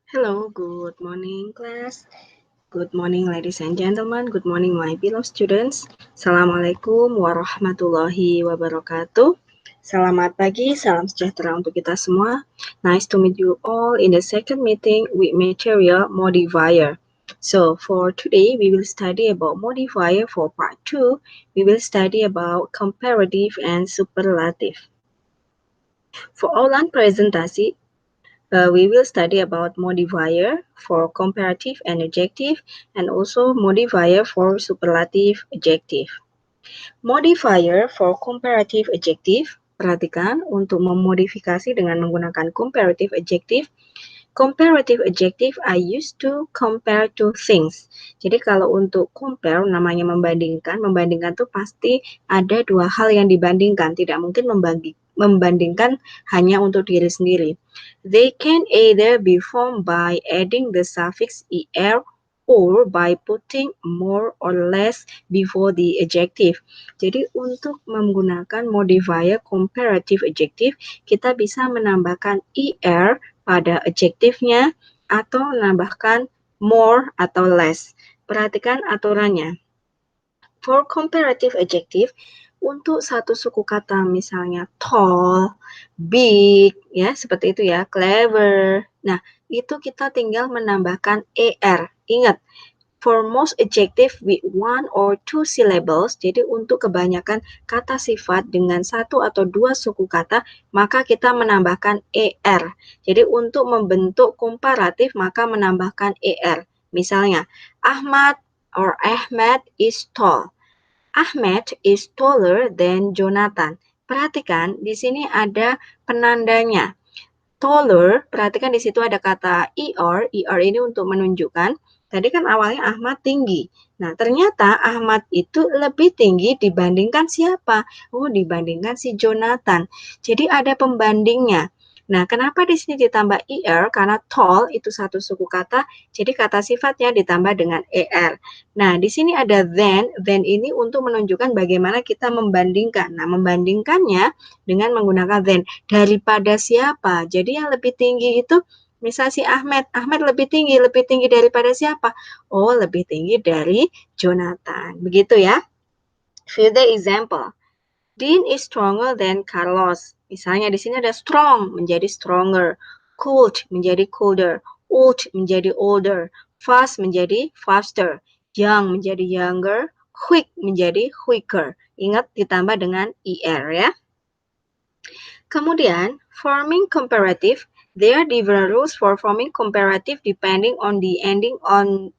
Hello, good morning class. Good morning ladies and gentlemen. Good morning my beloved students. Assalamualaikum warahmatullahi wabarakatuh. Selamat pagi, salam sejahtera untuk kita semua. Nice to meet you all in the second meeting with material modifier. So for today we will study about modifier. For part 2 we will study about comparative and superlative. For online presentasi, we will study about modifier for comparative and adjective and also modifier for superlative adjective. Modifier for comparative adjective, perhatikan untuk memodifikasi dengan menggunakan comparative adjective. Comparative adjective I used to compare two things. Jadi kalau untuk compare namanya membandingkan, membandingkan tuh pasti ada dua hal yang dibandingkan, tidak mungkin membandingkan hanya untuk diri sendiri. They can either be formed by adding the suffix er or by putting more or less before the adjective. Jadi untuk menggunakan modifier comparative adjective, kita bisa menambahkan er pada adjektifnya atau menambahkan more atau less. Perhatikan aturannya. For comparative adjective, untuk satu suku kata misalnya tall, big, ya seperti itu ya, clever. Nah, itu kita tinggal menambahkan er. Ingat, for most adjective with one or two syllables, jadi untuk kebanyakan kata sifat dengan satu atau dua suku kata, maka kita menambahkan er. Jadi untuk membentuk komparatif, maka menambahkan er. Misalnya, Ahmad or Ahmed is tall. Ahmed is taller than Jonathan. Perhatikan, di sini ada penandanya. Taller, perhatikan di situ ada kata er ini untuk menunjukkan, tadi kan awalnya Ahmad tinggi. Nah, ternyata Ahmad itu lebih tinggi dibandingkan siapa? Oh, dibandingkan si Jonathan. Jadi ada pembandingnya. Nah, kenapa di sini ditambah er? Karena tall itu satu suku kata, jadi kata sifatnya ditambah dengan er. Nah, di sini ada then ini untuk menunjukkan bagaimana kita membandingkan. Nah, membandingkannya dengan menggunakan then. Daripada siapa? Jadi yang lebih tinggi itu misal si Ahmed lebih tinggi daripada siapa? Oh, lebih tinggi dari Jonathan. Begitu ya. Fill the example. Dean is stronger than Carlos. Misalnya di sini ada strong menjadi stronger, cold menjadi colder, old menjadi older, fast menjadi faster, young menjadi younger, quick menjadi quicker. Ingat ditambah dengan er ya. Kemudian, forming comparative, there are different rules for forming comparative depending on the ending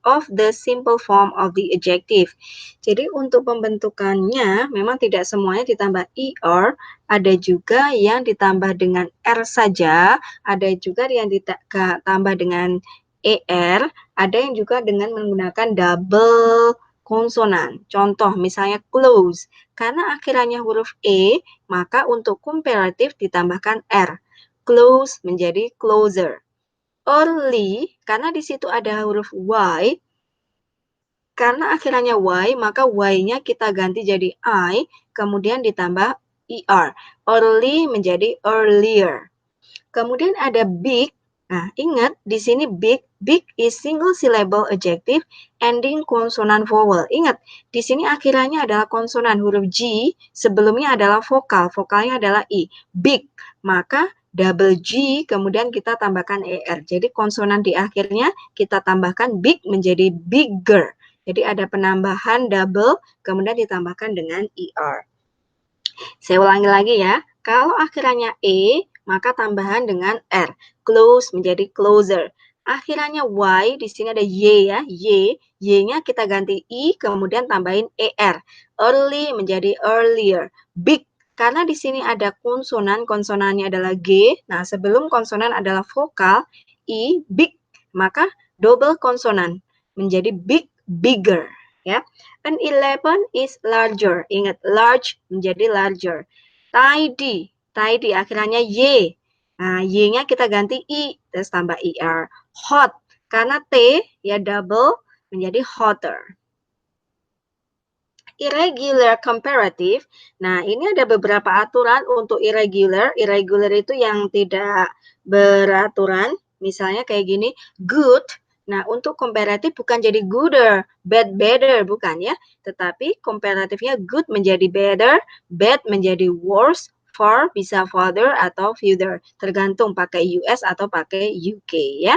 of the simple form of the adjective. Jadi untuk pembentukannya memang tidak semuanya ditambah er, ada juga yang ditambah dengan r saja, ada juga yang ditambah dengan er, ada yang juga dengan menggunakan double konsonan. Contoh misalnya close, karena akhirannya huruf e, maka untuk komparatif ditambahkan r. Close menjadi closer. Early, karena di situ ada huruf y, karena akhirannya y, maka y-nya kita ganti jadi I, kemudian ditambah er. Early menjadi earlier. Kemudian ada big. Nah, ingat di sini big is single syllable adjective ending konsonan vowel. Ingat, di sini akhirannya adalah konsonan huruf G, sebelumnya adalah vokal, vokalnya adalah I. Big, maka double G kemudian kita tambahkan er. Jadi konsonan di akhirnya kita tambahkan big menjadi bigger. Jadi ada penambahan double kemudian ditambahkan dengan er. Saya ulangi lagi ya. Kalau akhirannya E, maka tambahan dengan R. Close menjadi closer. Akhirannya Y, di sini ada Y ya. Y-nya kita ganti I, kemudian tambahin ER. Early menjadi earlier. Big, karena di sini ada konsonan, konsonannya adalah G. Nah, sebelum konsonan adalah vokal, I, big. Maka double konsonan menjadi big, bigger. Ya. An 11 is larger. Ingat, large menjadi larger. Tidy akhirannya Y. Nah, Y-nya kita ganti I, terus tambah ER. Hot, karena T ya double menjadi hotter. Irregular comparative. Nah, ini ada beberapa aturan untuk irregular. Irregular itu yang tidak beraturan. Misalnya kayak gini, good. Nah, untuk komparatif bukan jadi gooder, bad better, bukan ya. Tetapi komparatifnya good menjadi better, bad menjadi worse, far bisa farther atau further. Tergantung pakai US atau pakai UK ya.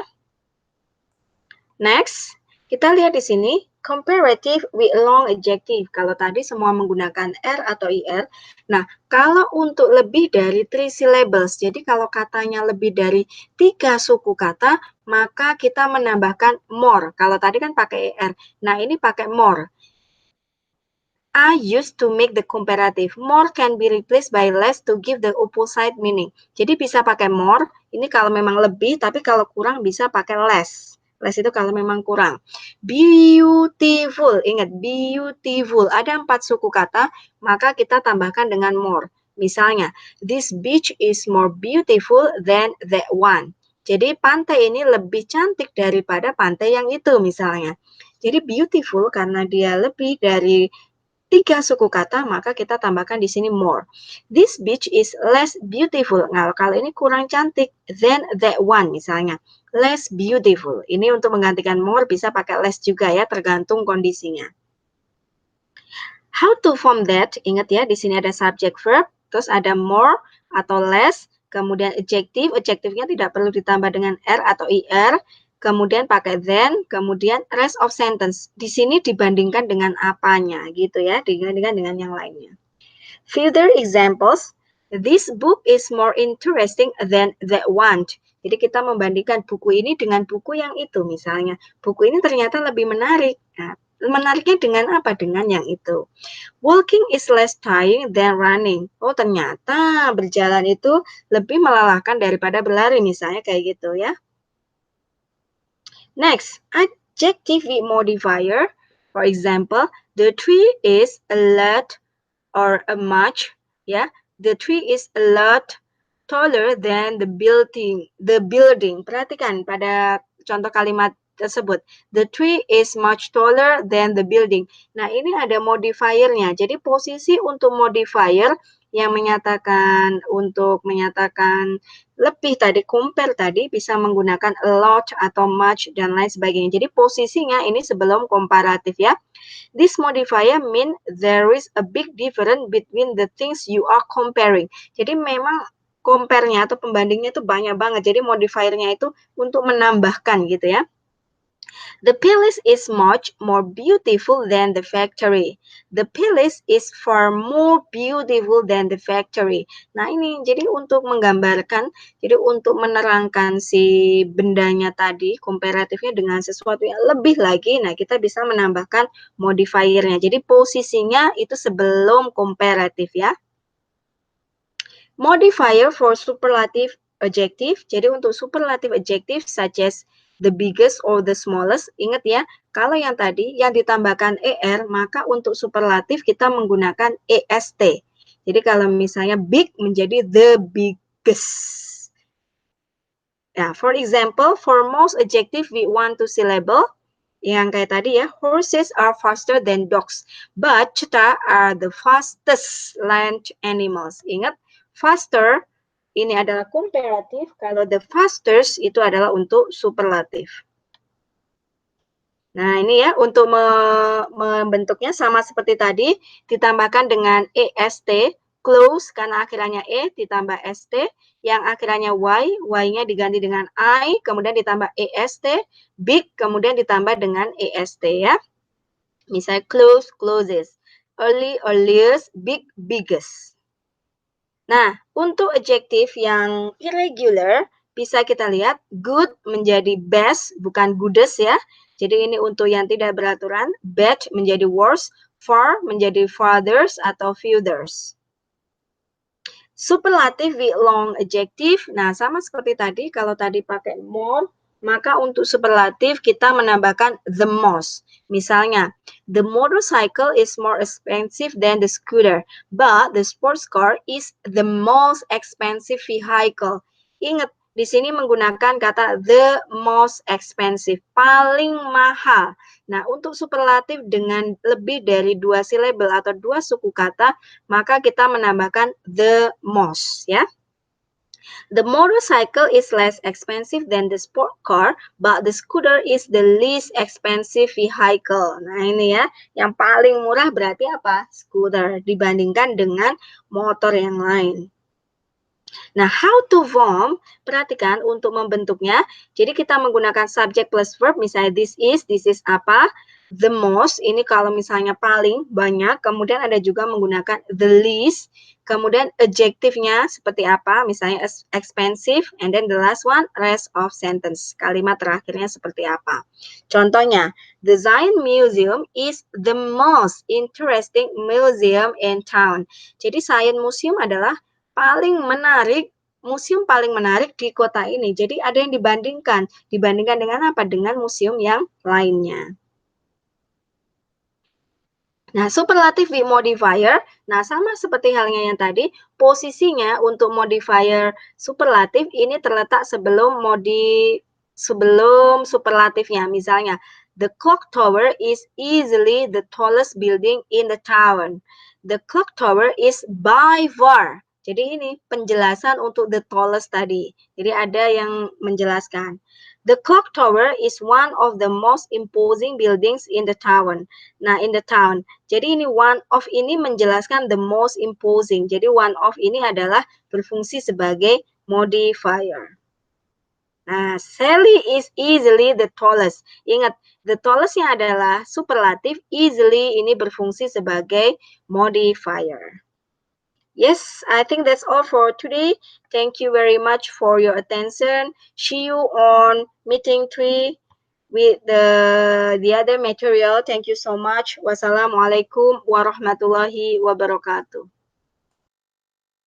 Next, kita lihat di sini comparative with long adjective. Kalau tadi semua menggunakan R atau IR. Nah, kalau untuk lebih dari 3 syllables, jadi kalau katanya lebih dari 3 suku kata, maka kita menambahkan more. Kalau tadi kan pakai ER. Nah, ini pakai more. I used to make the comparative. More can be replaced by less to give the opposite meaning. Jadi bisa pakai more, ini kalau memang lebih, tapi kalau kurang bisa pakai less. Less itu kalau memang kurang. Beautiful, ingat beautiful. Ada 4 suku kata, maka kita tambahkan dengan more. Misalnya, this beach is more beautiful than that one. Jadi pantai ini lebih cantik daripada pantai yang itu misalnya. Jadi beautiful karena dia lebih dari 3 suku kata, maka kita tambahkan di sini more. This beach is less beautiful. Nah, kalau ini kurang cantik than that one misalnya. Less beautiful. Ini untuk menggantikan more bisa pakai less juga ya, tergantung kondisinya. How to form that? Ingat ya, di sini ada subject verb, terus ada more atau less, kemudian adjective. Adjective-nya tidak perlu ditambah dengan R atau IR. Kemudian pakai then, kemudian rest of sentence. Di sini dibandingkan dengan apanya gitu ya, dibandingkan dengan yang lainnya. Further examples, this book is more interesting than that one. Jadi kita membandingkan buku ini dengan buku yang itu misalnya. Buku ini ternyata lebih menarik. Nah, menariknya dengan apa? Dengan yang itu. Walking is less tiring than running. Oh, ternyata berjalan itu lebih melelahkan daripada berlari misalnya kayak gitu ya. Next, adjective with modifier. For example, the tree is a lot or a much. Ya, the tree is a lot taller than the building. The building. Perhatikan pada contoh kalimat tersebut. The tree is much taller than the building. Nah, ini ada modifiernya. Jadi posisi untuk modifier yang menyatakan untuk menyatakan lebih tadi, compare tadi bisa menggunakan a lot atau much dan lain sebagainya. Jadi posisinya ini sebelum komparatif ya. This modifier mean there is a big difference between the things you are comparing. Jadi memang compare-nya atau pembandingnya itu banyak banget. Jadi modifiernya itu untuk menambahkan gitu ya. The palace is much more beautiful than the factory. The palace is far more beautiful than the factory. Nah ini jadi untuk menggambarkan, jadi untuk menerangkan si bendanya tadi, komparatifnya dengan sesuatu yang lebih lagi, nah kita bisa menambahkan modifiernya. Jadi posisinya itu sebelum komparatif ya. Modifier for superlative adjective. Jadi untuk superlative adjective such as the biggest or the smallest, ingat ya, kalau yang tadi yang ditambahkan ER, maka untuk superlatif kita menggunakan EST. Jadi kalau misalnya big menjadi the biggest. Ya, for example, for most adjective we want to syllable, yang kayak tadi ya, horses are faster than dogs, but cheetah are the fastest land animals. Ingat, faster ini adalah komparatif, kalau the fastest itu adalah untuk superlatif. Nah, ini ya, untuk membentuknya sama seperti tadi, ditambahkan dengan EST, close karena akhirannya E, ditambah ST, yang akhirannya Y-nya diganti dengan I, kemudian ditambah EST, big, kemudian ditambah dengan EST ya. Misalnya close, closest, early, earliest, big, biggest. Nah, untuk adjektif yang irregular, bisa kita lihat good menjadi best, bukan goodest ya. Jadi ini untuk yang tidak beraturan, bad menjadi worse, far menjadi farthers atau furthers. Superlative with long adjective, nah sama seperti tadi, kalau tadi pakai more, maka untuk superlatif kita menambahkan the most. Misalnya, the motorcycle is more expensive than the scooter, but the sports car is the most expensive vehicle. Ingat, di sini menggunakan kata the most expensive, paling mahal. Nah, untuk superlatif dengan lebih dari 2 syllable atau 2 suku kata, maka kita menambahkan the most ya. The motorcycle is less expensive than the sport car, but the scooter is the least expensive vehicle. Nah, ini ya, yang paling murah berarti apa? Scooter dibandingkan dengan motor yang lain. Nah, how to form, perhatikan untuk membentuknya. Jadi kita menggunakan subject plus verb, misalnya this is apa? The most, ini kalau misalnya paling banyak, kemudian ada juga menggunakan the least, kemudian adjektifnya seperti apa, misalnya expensive, and then the last one, rest of sentence. Kalimat terakhirnya seperti apa. Contohnya, the Zion Museum is the most interesting museum in town. Jadi Science Museum adalah paling menarik, museum paling menarik di kota ini. Jadi ada yang dibandingkan. Dibandingkan dengan apa? Dengan museum yang lainnya. Nah, superlative with modifier, nah sama seperti halnya yang tadi, posisinya untuk modifier superlatif ini terletak sebelum superlatifnya. Misalnya, the clock tower is easily the tallest building in the town. The clock tower is by far. Jadi ini penjelasan untuk the tallest tadi. Jadi ada yang menjelaskan. The clock tower is one of the most imposing buildings in the town. Nah, in the town. Jadi ini one of ini menjelaskan the most imposing. Jadi one of ini adalah berfungsi sebagai modifier. Nah, Sally is easily the tallest. Ingat, the tallest-nya adalah superlatif, easily ini berfungsi sebagai modifier. Yes, I think that's all for today. Thank you very much for your attention. See you on meeting 3 with the other material. Thank you so much. Wassalamualaikum warahmatullahi wabarakatuh.